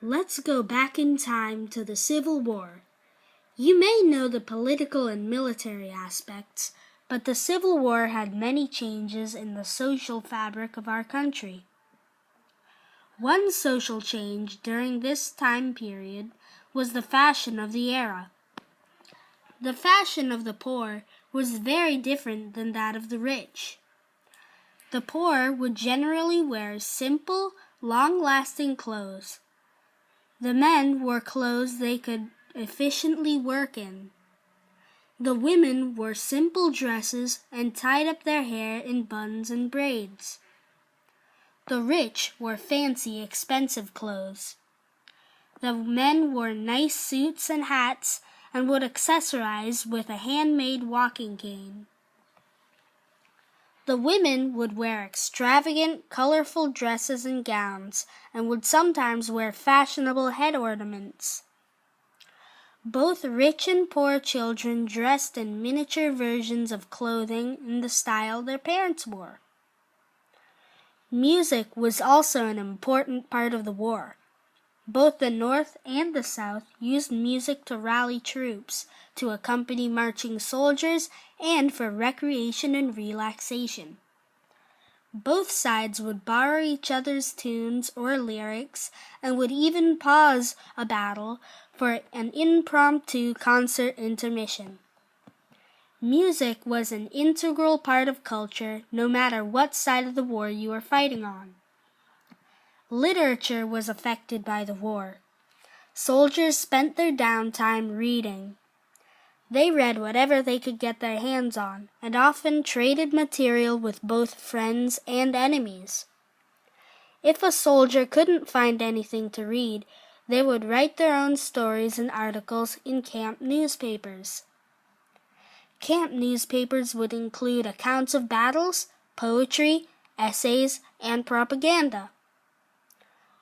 Let's go back in time to the Civil War. You may know the political and military aspects, but the Civil War had many changes in the social fabric of our country. One social change during this time period was the fashion of the era. The fashion of the poor was very different than that of the rich. The poor would generally wear simple, long-lasting clothes. The men wore clothes they could efficiently work in. The women wore simple dresses and tied up their hair in buns and braids. The rich wore fancy, expensive clothes. The men wore nice suits and hats and would accessorize with a handmade walking cane. The women would wear extravagant, colorful dresses and gowns, and would sometimes wear fashionable head ornaments. Both rich and poor children dressed in miniature versions of clothing in the style their parents wore. Music was also an important part of the war. Both the North and the South used music to rally troops, to accompany marching soldiers, and for recreation and relaxation. Both sides would borrow each other's tunes or lyrics and would even pause a battle for an impromptu concert intermission. Music was an integral part of culture, no matter what side of the war you were fighting on. Literature was affected by the war. Soldiers spent their downtime reading. They read whatever they could get their hands on, and often traded material with both friends and enemies. If a soldier couldn't find anything to read, they would write their own stories and articles in camp newspapers. Camp newspapers would include accounts of battles, poetry, essays, and propaganda.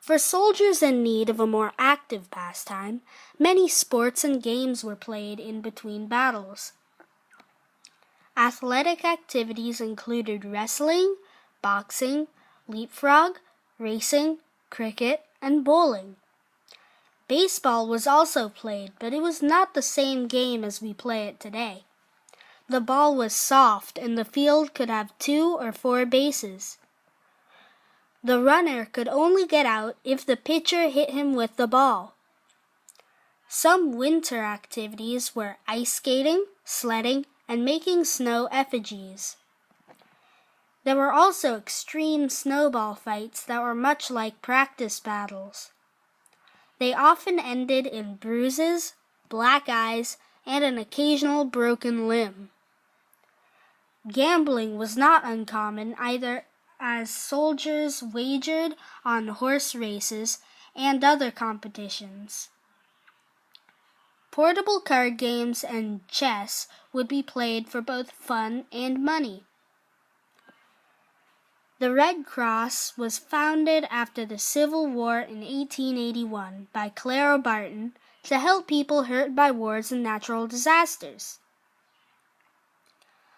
For soldiers in need of a more active pastime, many sports and games were played in between battles. Athletic activities included wrestling, boxing, leapfrog, racing, cricket, and bowling. Baseball was also played, but it was not the same game as we play it today. The ball was soft and the field could have 2 or 4 bases. The runner could only get out if the pitcher hit him with the ball. Some winter activities were ice skating, sledding, and making snow effigies. There were also extreme snowball fights that were much like practice battles. They often ended in bruises, black eyes, and an occasional broken limb. Gambling was not uncommon either, as soldiers wagered on horse races and other competitions. Portable card games and chess would be played for both fun and money. The Red Cross was founded after the Civil War in 1881 by Clara Barton to help people hurt by wars and natural disasters.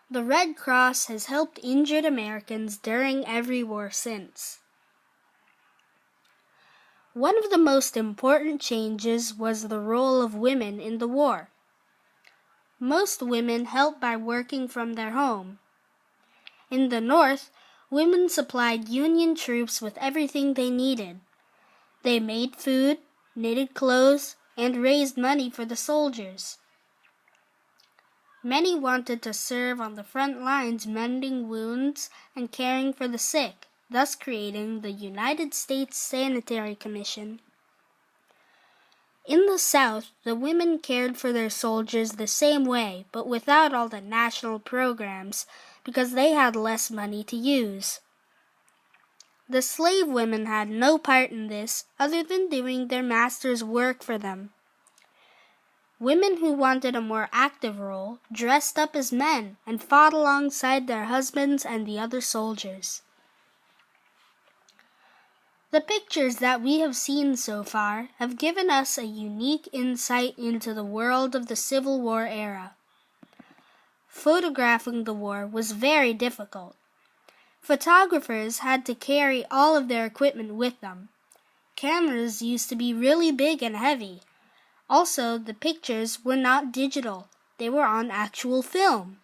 The Red Cross has helped injured Americans during every war since. One of the most important changes was the role of women in the war. Most women helped by working from their home. In the North, women supplied Union troops with everything they needed. They made food, knitted clothes, and raised money for the soldiers. Many wanted to serve on the front lines mending wounds and caring for the sick, thus creating the United States Sanitary Commission. In the South, the women cared for their soldiers the same way, but without all the national programs, because they had less money to use. The slave women had no part in this other than doing their master's work for them. Women who wanted a more active role dressed up as men and fought alongside their husbands and the other soldiers. The pictures that we have seen so far have given us a unique insight into the world of the Civil War era. Photographing the war was very difficult. Photographers had to carry all of their equipment with them. cameras used to be really big and heavy. Also, the pictures were not digital. They were on actual film.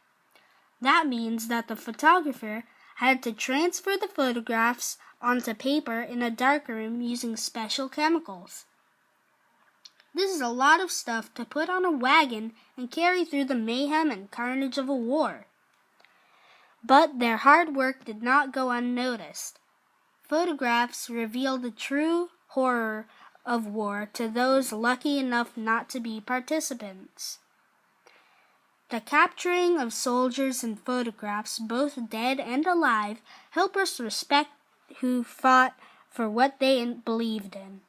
That means that the photographer had to transfer the photographs onto paper in a darkroom using special chemicals. This is a lot of stuff to put on a wagon and carry through the mayhem and carnage of a war. But their hard work did not go unnoticed. Photographs reveal the true horror of war to those lucky enough not to be participants. The capturing of soldiers in photographs, both dead and alive, help us respect who fought for what they believed in.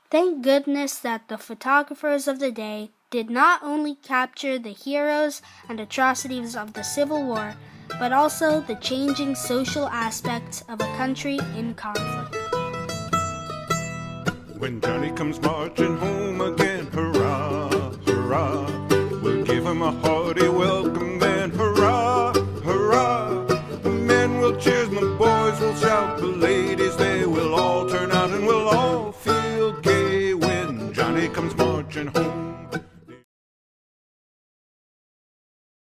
Thank goodness that the photographers of the day did not only capture the heroes and atrocities of the Civil War, but also the changing social aspects of a country in conflict. When Johnny comes marching home again, hurrah, hurrah, we'll give him a hearty welcome then, hurrah, hurrah. The men will cheer and the boys will shout, the ladies they will all turn out and we'll all feel gay when Johnny comes marching home.